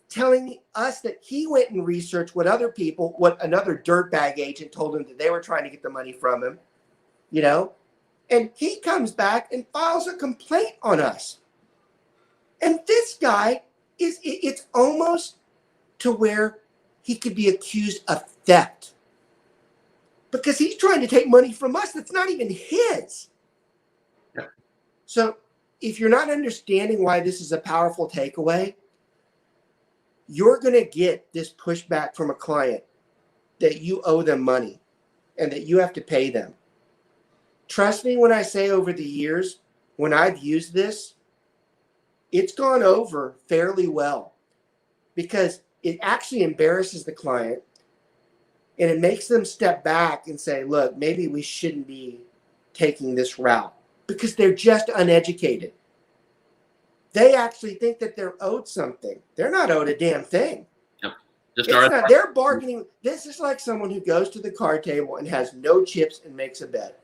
telling us that he went and researched what another dirtbag agent told him that they were trying to get the money from him, and he comes back and files a complaint on us. And this guy it's almost to where he could be accused of theft because he's trying to take money from us that's not even his. Yeah. So if you're not understanding why this is a powerful takeaway, you're going to get this pushback from a client that you owe them money and that you have to pay them. Trust me when I say over the years, when I've used this, it's gone over fairly well because it actually embarrasses the client and it makes them step back and say, look, maybe we shouldn't be taking this route because they're just uneducated. They actually think that they're owed something. They're not owed a damn thing. Yep. They're bargaining. This is like someone who goes to the card table and has no chips and makes a bet.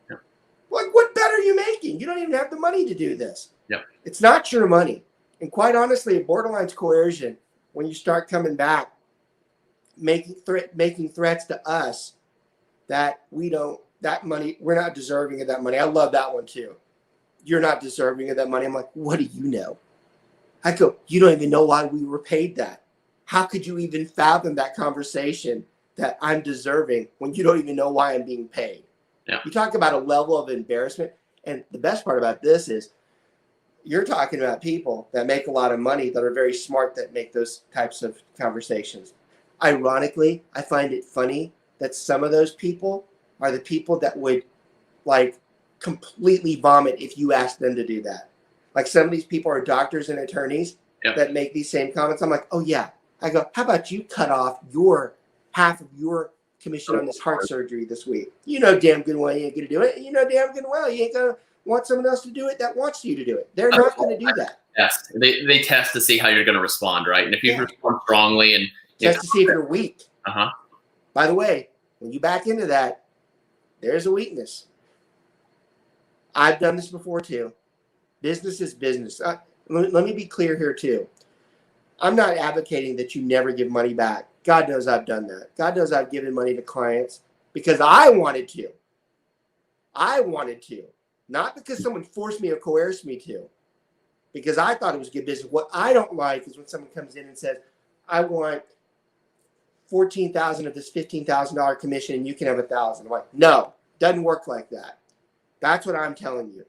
Yep. Like, what bet are you making? You don't even have the money to do this. Yep. It's not your money. And quite honestly, it borderlines coercion when you start coming back, making threats to us that that money, we're not deserving of that money. I love that one too. You're not deserving of that money. I'm like, what do you know? I go, you don't even know why we were paid that. How could you even fathom that conversation that I'm deserving when you don't even know why I'm being paid? Yeah. You talk about a level of embarrassment. And the best part about this is you're talking about people that make a lot of money that are very smart that make those types of conversations. Ironically, I find it funny that some of those people are the people that would completely vomit if you asked them to do that. Like some of these people are doctors and attorneys that make these same comments. I'm like, oh yeah. I go, how about you cut off your half of your commission on this heart surgery this week? You know damn good well you ain't gonna do it. You know damn good well you ain't gonna want someone else to do it that wants you to do it. They're not gonna do that. Yes. They test to see how you're gonna respond, right? And if you respond strongly and test to see if you're weak. Uh-huh. By the way, when you back into that, there's a weakness. I've done this before too. Business is business. Let me be clear here too. I'm not advocating that you never give money back. God knows I've done that. God knows I've given money to clients because I wanted to. I wanted to. Not because someone forced me or coerced me to. Because I thought it was good business. What I don't like is when someone comes in and says, I want $14,000 of this $15,000 commission and you can have $1,000. I'm like, no, doesn't work like that. That's what I'm telling you.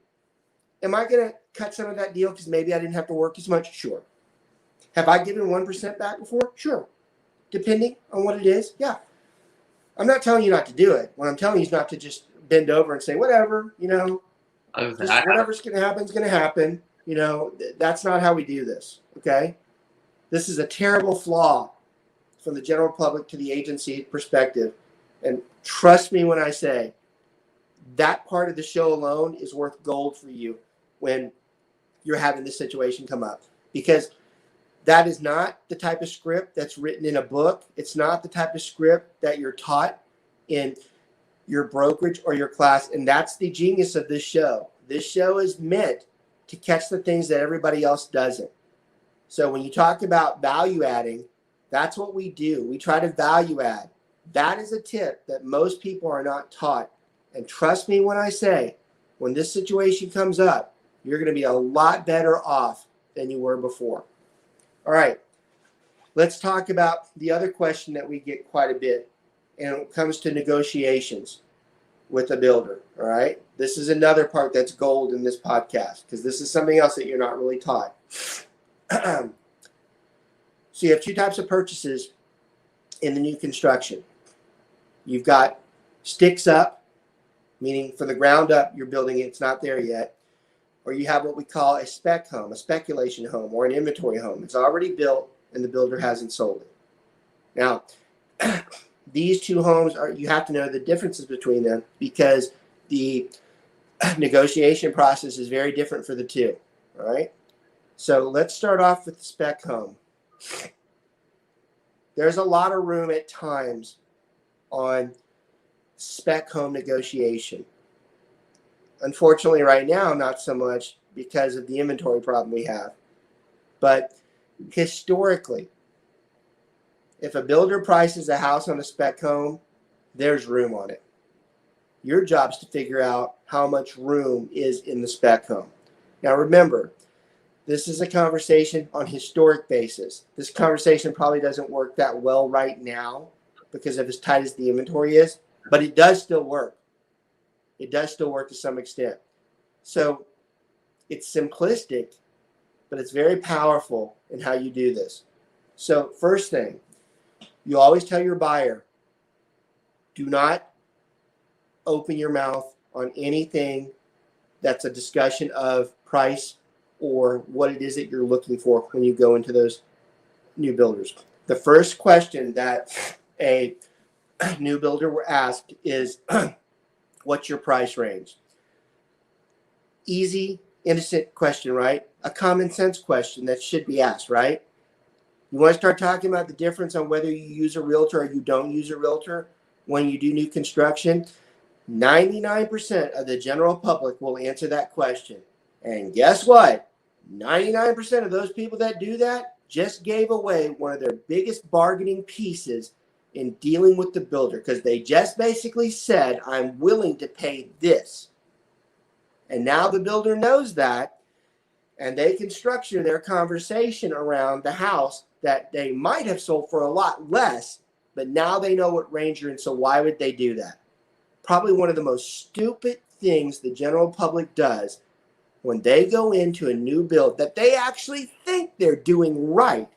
Am I going to cut some of that deal because maybe I didn't have to work as much? Sure. Have I given 1% back before? Sure. Depending on what it is, yeah. I'm not telling you not to do it. What I'm telling you is not to just bend over and say, whatever, just whatever's going to happen is going to happen. That's not how we do this, okay? This is a terrible flaw from the general public to the agency perspective. And trust me when I say that part of the show alone is worth gold for you when you're having this situation come up. Because that is not the type of script that's written in a book. It's not the type of script that you're taught in your brokerage or your class. And that's the genius of this show. This show is meant to catch the things that everybody else doesn't. So when you talk about value adding, that's what we do. We try to value add. That is a tip that most people are not taught. And trust me when I say, when this situation comes up, you're going to be a lot better off than you were before. All right, let's talk about the other question that we get quite a bit, and it comes to negotiations with a builder. All right, this is another part that's gold in this podcast because this is something else that you're not really taught. So you have two types of purchases in the new construction. You've got sticks up, meaning from the ground up, you're building it, it's not there yet. Or you have what we call a spec home, a speculation home, or an inventory home. It's already built and the builder hasn't sold it. Now, these two homes you have to know the differences between them because the negotiation process is very different for the two. All right. So let's start off with the spec home. There's a lot of room at times on spec home negotiation. Unfortunately, right now, not so much because of the inventory problem we have. But historically, if a builder prices a house on a spec home, there's room on it. Your job is to figure out how much room is in the spec home. Now, remember, this is a conversation on historic basis. This conversation probably doesn't work that well right now because of as tight as the inventory is, but it does still work. It does still work to some extent. So it's simplistic, but it's very powerful in how you do this. So first thing, you always tell your buyer, do not open your mouth on anything that's a discussion of price or what it is that you're looking for when you go into those new builders. The first question that a new builder will ask is, what's your price range? Easy, innocent question, right? A common sense question that should be asked, right? You want to start talking about the difference on whether you use a realtor or you don't use a realtor when you do new construction. 99% of the general public will answer that question. And guess what? 99% of those people that do that just gave away one of their biggest bargaining pieces in dealing with the builder because they just basically said, I'm willing to pay this. And now the builder knows that, and they can structure their conversation around the house that they might have sold for a lot less, but now they know what range you're in. So why would they do that? Probably one of the most stupid things the general public does when they go into a new build that they actually think they're doing right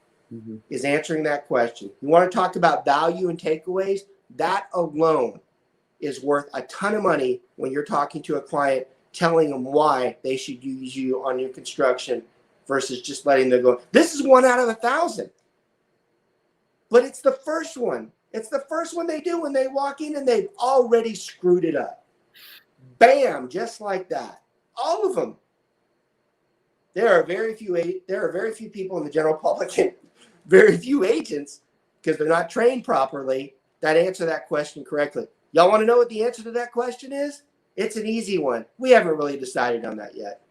is answering that question. You want to talk about value and takeaways? That alone is worth a ton of money when you're talking to a client, telling them why they should use you on new construction versus just letting them go. This is 1 out of 1,000. But it's the first one. It's the first one they do when they walk in and they've already screwed it up. Bam, just like that. All of them. There are very few people in the general public and very few agents, because they're not trained properly, that answer that question correctly. Y'all want to know what the answer to that question is? It's an easy one. We haven't really decided on that yet.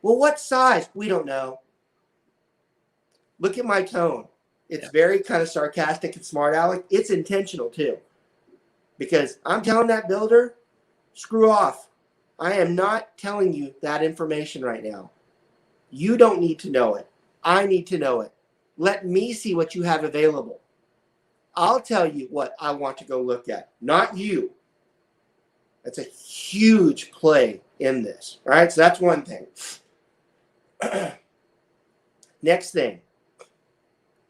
Well, what size? We don't know. Look at my tone. It's very kind of sarcastic and smart aleck. It's intentional too. Because I'm telling that builder, screw off. I am not telling you that information right now. You don't need to know it. I need to know it. Let me see what you have available. I'll tell you what I want to go look at, not you. That's a huge play in this. All right, so that's one thing. Next thing,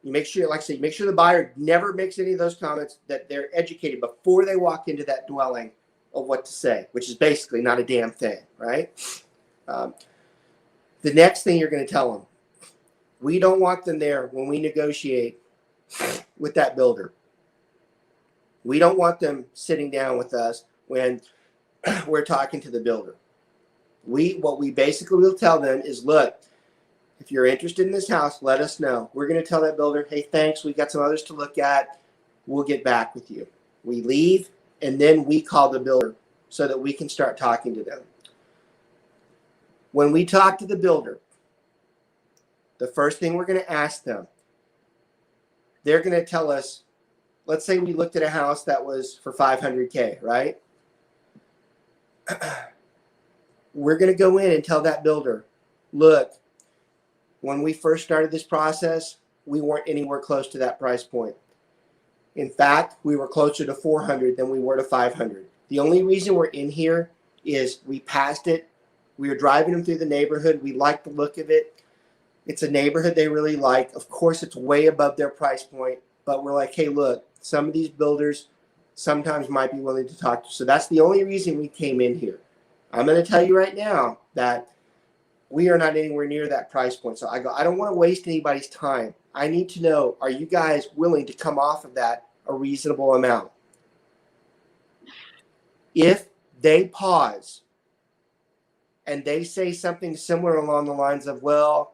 you make sure, like I said, you make sure the buyer never makes any of those comments, that they're educated before they walk into that dwelling of what to say, which is basically not a damn thing, right? The next thing you're going to tell them, we don't want them there when we negotiate with that builder. We don't want them sitting down with us when we're talking to the builder. What we basically will tell them is, look, if you're interested in this house, let us know. We're going to tell that builder, hey, thanks, we got some others to look at. We'll get back with you. We leave, and then we call the builder so that we can start talking to them. When we talk to the builder, the first thing we're going to ask them, they're going to tell us, let's say we looked at a house that was for $500K, right? We're going to go in and tell that builder, look, when we first started this process, we weren't anywhere close to that price point. In fact, we were closer to 400 than we were to 500. The only reason we're in here is we passed it. We were driving them through the neighborhood. We liked the look of it. It's a neighborhood they really like. Of course, it's way above their price point, but we're like, hey, look, some of these builders sometimes might be willing to talk to. So that's the only reason we came in here. I'm going to tell you right now that we are not anywhere near that price point. So I don't want to waste anybody's time. I need to know, are you guys willing to come off of that a reasonable amount? If they pause and they say something similar along the lines of, well,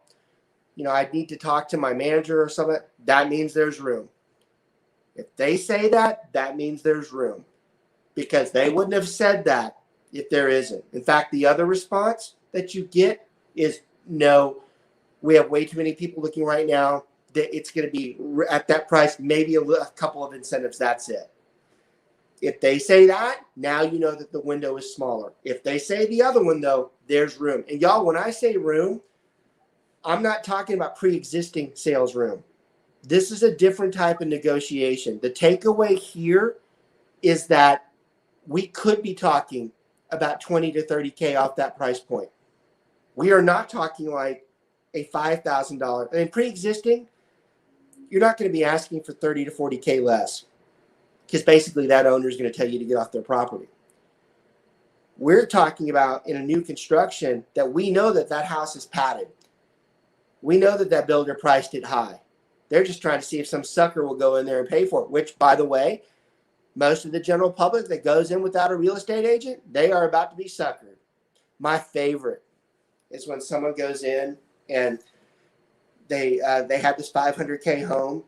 I need to talk to my manager or something, that means there's room. If they say that, that means there's room, because they wouldn't have said that if there isn't. In fact, the other response that you get is, no, we have way too many people looking right now. It's going to be at that price, maybe a couple of incentives. That's it. If they say that, now you know that the window is smaller. If they say the other one, though, there's room. And y'all, when I say room, I'm not talking about pre-existing sales room. This is a different type of negotiation. The takeaway here is that we could be talking about 20 to 30K off that price point. We are not talking like a $5,000. I mean, pre-existing, you're not going to be asking for 30 to 40K less, because basically that owner is going to tell you to get off their property. We're talking about in a new construction that we know that house is padded. We know that builder priced it high. They're just trying to see if some sucker will go in there and pay for it, which, by the way, most of the general public that goes in without a real estate agent, they are about to be suckered. My favorite is when someone goes in and they have this 500K home,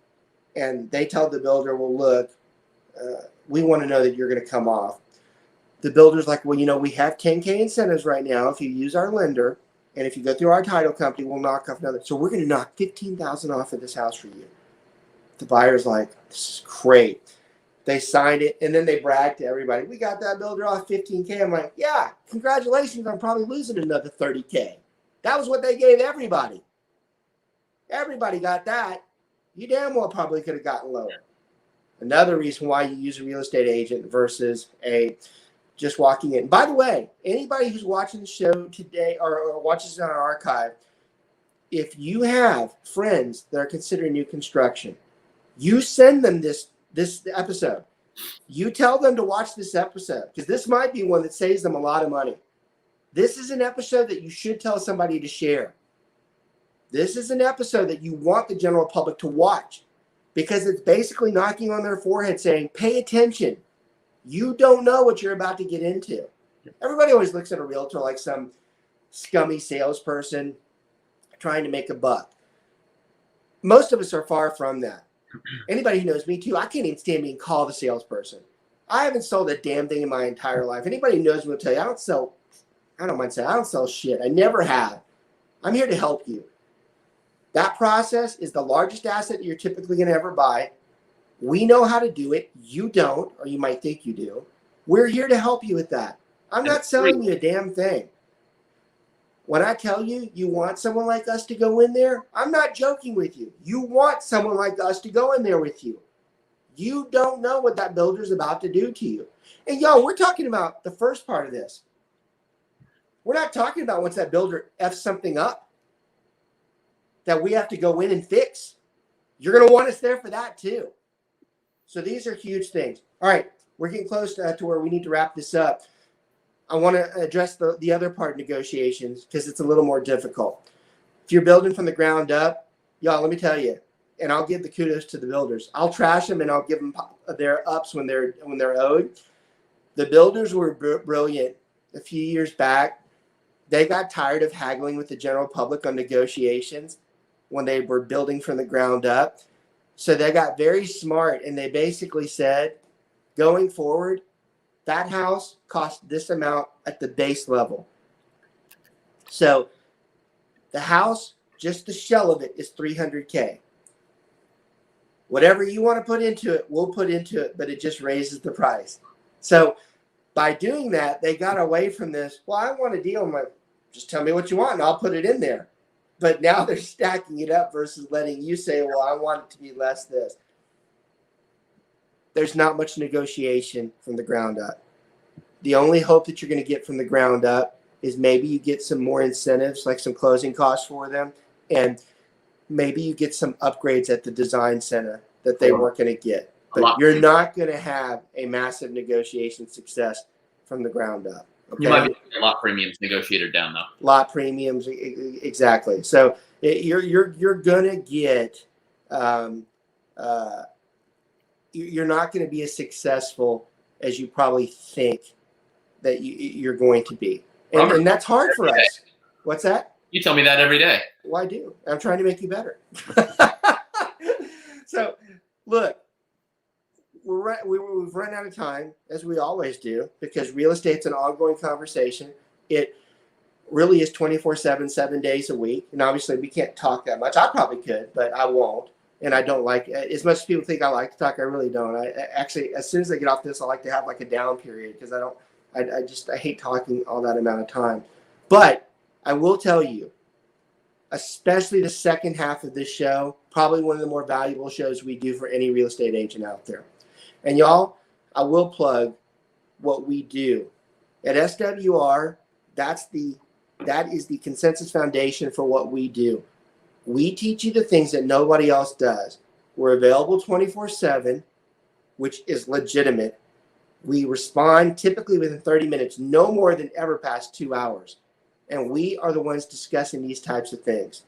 and they tell the builder, well, look, we want to know that you're going to come off. The builder's like, well, we have 10K incentives right now. If you use our lender, and if you go through our title company, we'll knock off another. So we're going to knock $15,000 off of this house for you. The buyer's like, this is great. They signed it, and then they brag to everybody, we got that builder off 15K. I'm like, yeah, congratulations. I'm probably losing another 30K. That was what they gave everybody. Everybody got that. You damn well probably could have gotten lower. Another reason why you use a real estate agent versus just walking in. By the way, anybody who's watching the show today or watches it on our archive, if you have friends that are considering new construction, you send them this episode. You tell them to watch this episode, because this might be one that saves them a lot of money. This is an episode that you should tell somebody to share. This is an episode that you want the general public to watch, because it's basically knocking on their forehead saying, pay attention. You don't know what you're about to get into. Everybody always looks at a realtor like some scummy salesperson trying to make a buck. Most of us are far from that. Anybody who knows me too, I can't even stand being called a salesperson. I haven't sold a damn thing in my entire life. Anybody who knows me will tell you, I don't sell shit. I never have. I'm here to help you. That process is the largest asset you're typically going to ever buy. We know how to do it. You don't, or you might think you do. We're here to help you with that. I'm not selling you a damn thing. When I tell you you want someone like us to go in there, I'm not joking with you. You want someone like us to go in there with you. You don't know what that builder's about to do to you. And y'all, we're talking about the first part of this. We're not talking about once that builder F's something up that we have to go in and fix. You're going to want us there for that too. So these are huge things. All right, we're getting close to where we need to wrap this up. I want to address the other part of negotiations, because it's a little more difficult. If you're building from the ground up, y'all, let me tell you, and I'll give the kudos to the builders. I'll trash them and I'll give them their ups when they're owed. The builders were brilliant a few years back. They got tired of haggling with the general public on negotiations when they were building from the ground up. So they got very smart, and they basically said, going forward, that house cost this amount at the base level. So the house, just the shell of it, is $300K. Whatever you want to put into it, we'll put into it, but it just raises the price. So by doing that, they got away from this, well, I want a deal. I'm like, just tell me what you want and I'll put it in there. But now they're stacking it up versus letting you say, well, I want it to be less this. There's not much negotiation from the ground up. The only hope that you're going to get from the ground up is maybe you get some more incentives, like some closing costs for them. And maybe you get some upgrades at the design center that they weren't going to get. But you're not going to have a massive negotiation success from the ground up. Okay? You might be a lot premiums negotiated down though. Lot premiums, exactly. So you're going to get you're not going to be as successful as you probably think that you're going to be, and that's hard for us. What's that? You tell me that every day. Well, I do. I'm trying to make you better. So, look, we've run out of time, as we always do, because real estate's an ongoing conversation. It really is 24/7, 7 days a week. And obviously, we can't talk that much. I probably could, but I won't. And I don't like it. As much as people think I like to talk, I really don't. I actually, as soon as I get off this, I like to have like a down period because I hate talking all that amount of time. But I will tell you, especially the second half of this show, probably one of the more valuable shows we do for any real estate agent out there. And y'all, I will plug what we do at SWR. That is the consensus foundation for what we do. We teach you the things that nobody else does. We're available 24/7, which is legitimate. We respond typically within 30 minutes, no more than ever past 2 hours. And we are the ones discussing these types of things.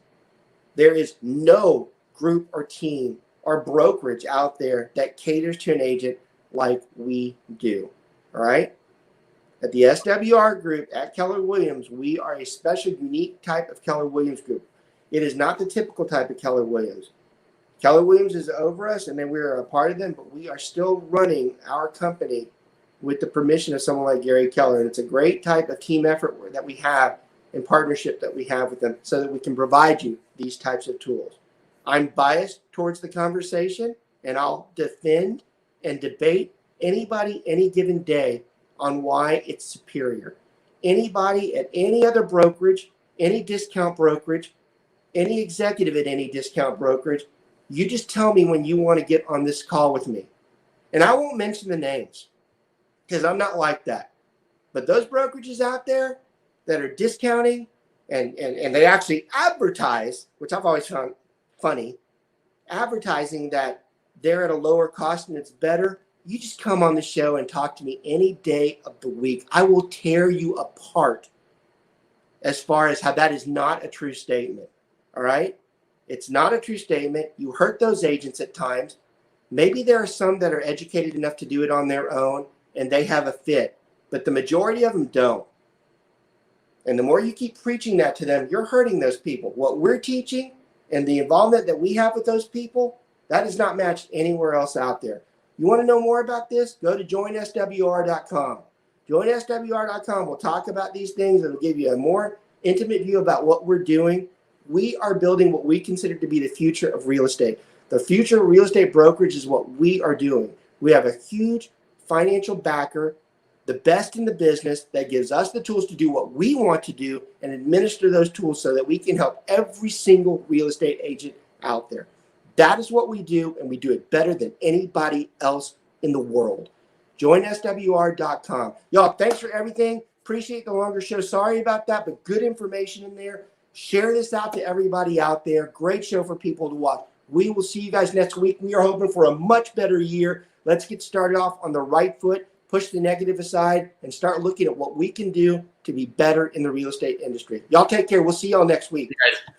There is no group or team or brokerage out there that caters to an agent like we do. All right? At the SWR group at Keller Williams, we are a special, unique type of Keller Williams group. It is not the typical type of Keller Williams. Keller Williams is over us, and then we are a part of them, but we are still running our company with the permission of someone like Gary Keller. And it's a great type of team effort that we have and partnership that we have with them so that we can provide you these types of tools. I'm biased towards the conversation, and I'll defend and debate anybody any given day on why it's superior. Anybody at any other brokerage, any discount brokerage, any executive at any discount brokerage, you just tell me when you want to get on this call with me. And I won't mention the names because I'm not like that. But those brokerages out there that are discounting and they actually advertise, which I've always found funny, advertising that they're at a lower cost and it's better. You just come on the show and talk to me any day of the week. I will tear you apart as far as how that is not a true statement. All right? It's not a true statement. You hurt those agents at times. Maybe there are some that are educated enough to do it on their own and they have a fit, but the majority of them don't. And the more you keep preaching that to them, you're hurting those people. What we're teaching and the involvement that we have with those people, that is not matched anywhere else out there. You want to know more about this? Go to joinswr.com. Joinswr.com. We'll talk about these things. It'll give you a more intimate view about what we're doing. We are building what we consider to be the future of real estate. The future of real estate brokerage is what we are doing. We have a huge financial backer, the best in the business, that gives us the tools to do what we want to do and administer those tools so that we can help every single real estate agent out there. That is what we do, and we do it better than anybody else in the world. JoinSWR.com. Y'all, thanks for everything. Appreciate the longer show. Sorry about that, but good information in there. Share this out to everybody out there. Great show for people to watch. We will see you guys next week. We are hoping for a much better year. Let's get started off on the right foot, push the negative aside, and start looking at what we can do to be better in the real estate industry. Y'all take care. We'll see y'all next week. You guys.